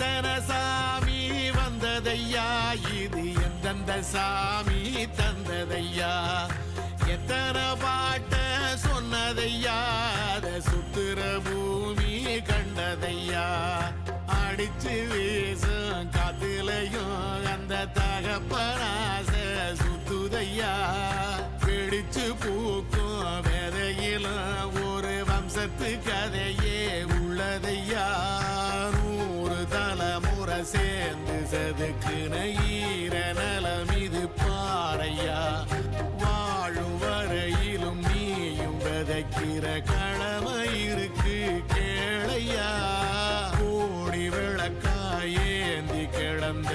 எத்தனை சாமி வந்ததையா, இது எந்தெந்த சாமி தந்ததையா, எத்தனை பாட்ட சொன்னதையா, அத சுத்துற பூமி கண்டதையா, அடிச்சு வீசும் காத்துலையும் அந்த தகப்பனாச சுத்துதையா, பிடிச்சு பூக்கும் வேதையிலும் ஒரு வம்சத்து கதையே உள்ளதையா, 100 தலைமுறை சேர்ந்து செதுக்குன ஈர நலம் இது பாறையா, வாழும் வரையிலும் நீயும் விதைக்கிற கடமை இருக்கு கேளையா, கோடி விளக்காயேந்தி கிடந்த